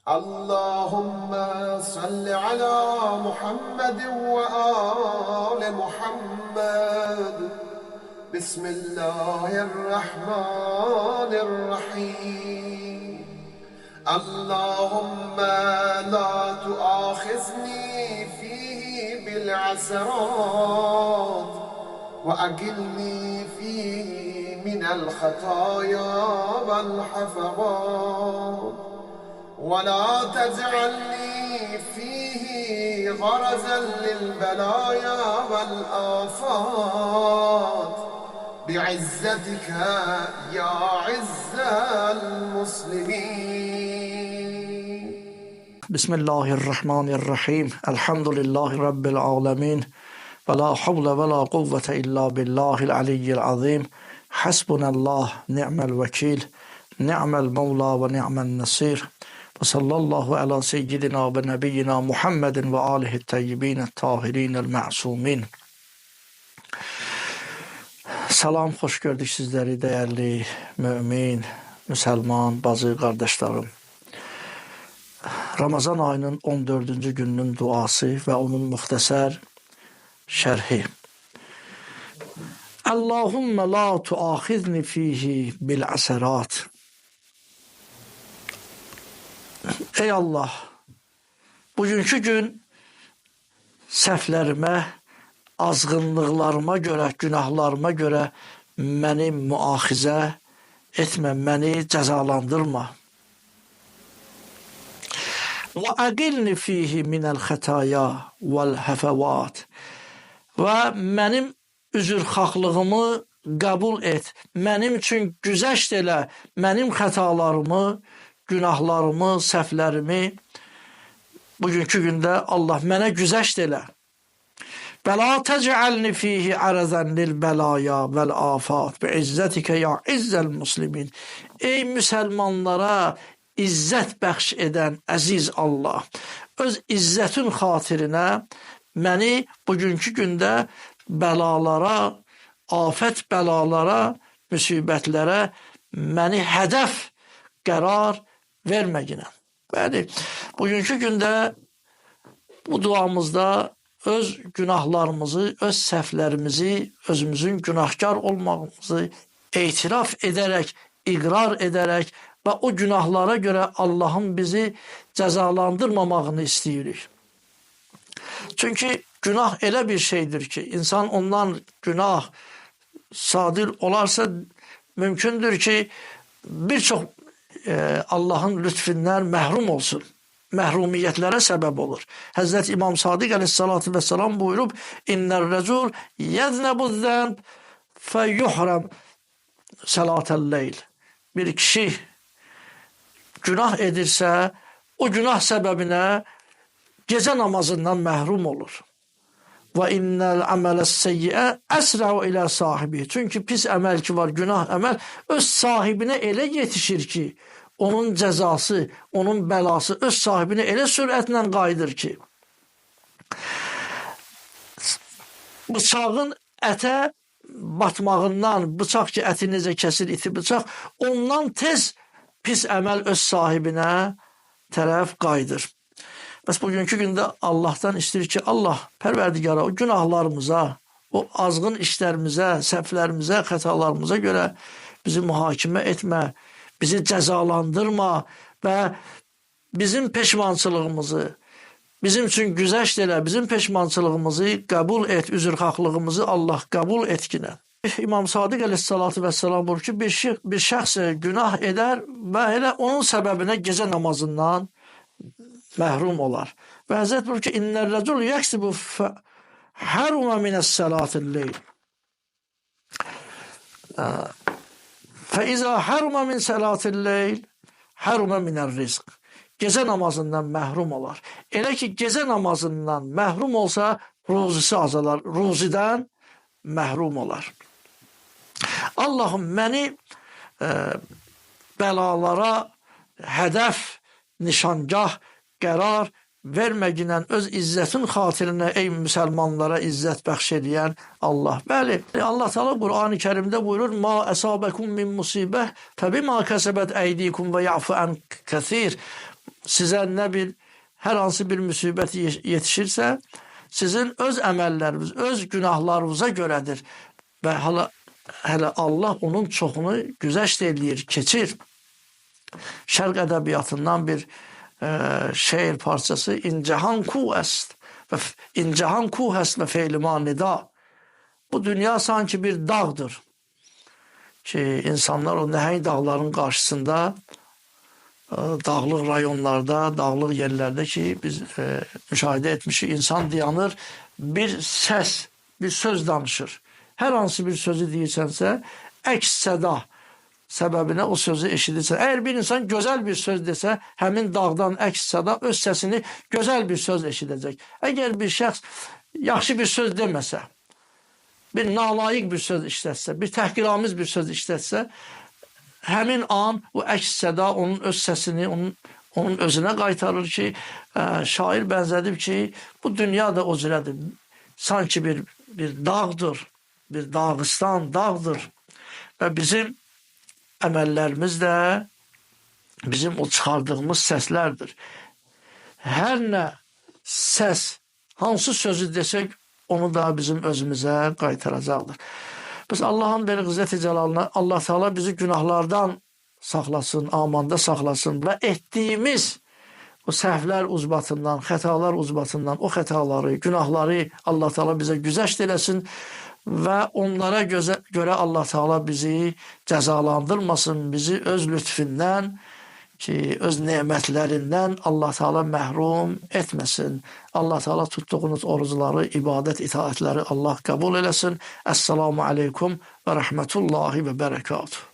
اللهم صل على محمد وآل محمد. بسم الله الرحمن الرحيم. اللهم لا تؤاخذني فيه بالعثرات وأجلني فيه من الخطايا والحفظات، ولا تجعلني فيه غرزا للبلايا والآفات بعزتك يا عز المسلمين. بسم الله الرحمن الرحيم. الحمد لله رب العالمين ولا حول ولا قوة إلا بالله العلي العظيم. حسبنا الله نعم الوكيل نعم المولى ونعم النصير. وصلى الله على سيدنا ونبينا محمد وآله الطيبين الطاهرين المعصومين. Salam, xoş gördük sizləri dəyərli mümin, müsəlman, bacı, qardaşlarım. Ramazan ayının 14-cü gününün duası və onun müxtəsər şərhi. Allahümme la tuaxizni fihi bil əsərat. Ey Allah, bugünkü gün səhvlərimə, azğınlıqlarıma görə, günahlarıma görə məni müaxizə etmə, məni cəzalandırma. Və əqilni fihi minəl xətaya vəl-həfəvat. Və mənim üzrxahlığımı qəbul et, mənim üçün güzəşt elə, mənim xətalarımı, günahlarımı, səhvlərimi bugünkü gündə Allah mənə güzəşt elə. Və la təcəlni fihi ərəzən lil-bəlaya vəl-afat bi izzətikə ya izzəl muslimin. Ey müsəlmanlara izzət bəxş edən əziz Allah, öz izzətin xatirinə məni bugünkü gündə bəlalara, afət bəlalara, müsibətlərə məni hədəf qərar verməginə. Bəli, bugünkü gündə bu duamızda öz günahlarımızı, öz səhvlərimizi, özümüzün günahkar olmağımızı etiraf edərək, iqrar edərək və o günahlara görə Allahın bizi cəzalandırmamağını istəyirik. Çünki günah elə bir şeydir ki, insan ondan günah sadir olarsa mümkündür ki, bir çox Allahın lütfündən məhrum olsun. Məhrumiyyətlərə səbəb olur. Həzrət İmam Sadiq əleyhissalatu vesselam buyurub, İnnər rəcul yəznəbu zəmb fəyuhrəm sələtəl-leyl. Bir kişi günah edirsə, o günah səbəbinə gecə namazından məhrum olur. Və innəl əmələs-seyyiə əsrəu ilə sahibi. Çünki pis əməl ki var, günah əməl öz sahibinə elə yetişir ki, onun cəzası, onun bəlası öz sahibinə elə sürətlə qayıdır ki, bıçağın ətə batmağından, bıçaq ki əti necə kəsir iti bıçaq, ondan tez pis əməl öz sahibinə tərəf qayıdır. Bəs bugünkü gündə Allahdan istəyir ki, Allah pərverdigara o günahlarımıza, o azğın işlərimizə, səhvlərimizə, xətalarımıza görə bizi mühakimə etmə, bizi cəzalandırma və bizim peşmançılığımızı, bizim üçün güzəşt elə, bizim peşmançılığımızı qəbul et, üzrxahlığımızı Allah qəbul etkinə. İmam Sadiq əleyhissalatu vesselam buyurur ki, bir şəxs günah edər və elə onun səbəbinə gecə namazından məhrum olar. Və Həzrət buyurur ki, İnnər rəcul yəksibu hərumə minəs-sələtil-leyl. Fəizə hərumə min sələtil-leyl hərumə minər-rizq. Gecə namazından məhrum olar. Elə ki, gecə namazından məhrum olsa, ruzisi azalar, ruzidən məhrum olar. Allahım, məni bəlalara hədəf, nişangah, qərar verməginən öz izzətin xatirinə ey müsəlmanlara izzət bəxş edən Allah. Bəli, Allah Teala Qur'an-ı Kərimdə buyurur: "Ma əsabəkum min musibə fəbimā kəsəbət əydikum və ya'fu an kəsir." sizə nə bir hər hansı bir müsibət yetişirsə, sizin öz əməlləriniz, öz günahlarınıza görədir və hələ Allah onun çoxunu güzəşt eləyir, keçir. Şərq ədəbiyyatından bir şeir parçası İncehan ku est ve İncehan ku est ve feylima nida. Bu dünya sanki bir dağdır ki insanlar o nəhəng dağların qarşısında dağlıq rayonlarda, dağlıq yerlərdə ki biz müşahidə etmişik, insan dayanır, bir səs, bir söz danışır. Hər hansı bir sözü deyirsənsə, əks səda səbəbinə o sözü eşidirsən. Əgər bir insan gözəl bir söz desə, həmin dağdan əks səda öz səsini gözəl bir söz eşidəcək. Əgər bir şəxs yaxşı bir söz deməsə, bir nalayiq bir söz işlətsə, bir təhqiramiz bir söz işlətsə, həmin an o əks səda onun öz səsini onun özünə qaytarır ki, şair bənzədib ki, bu dünya da o cürədir. Sanki bir dağdır, bir Dağıstan dağdır və bizim əməllərimiz də bizim o çıxardığımız səslərdir. Hər nə səs, hansı sözü desək, onu da bizim özümüzə qaytaracaqdır. Biz Allahın belə izzət-i cəlalına, Allah Teala bizi günahlardan saxlasın, amanda saxlasın və etdiyimiz o səhvlər uzbatından, xətalar uzbatından, o xətaları, günahları Allah Teala bizə güzəşt eləsin və onlara görə Allah Teala bizi cəzalandırmasın, bizi öz lütfündən ki, öz nemətlərindən Allah Teala məhrum etməsin. Allah Teala tutduğunuz orucları, ibadət, itaətləri Allah qəbul eləsin. Əssalamu aleykum və rəhmətullahi və bərəkatuhu.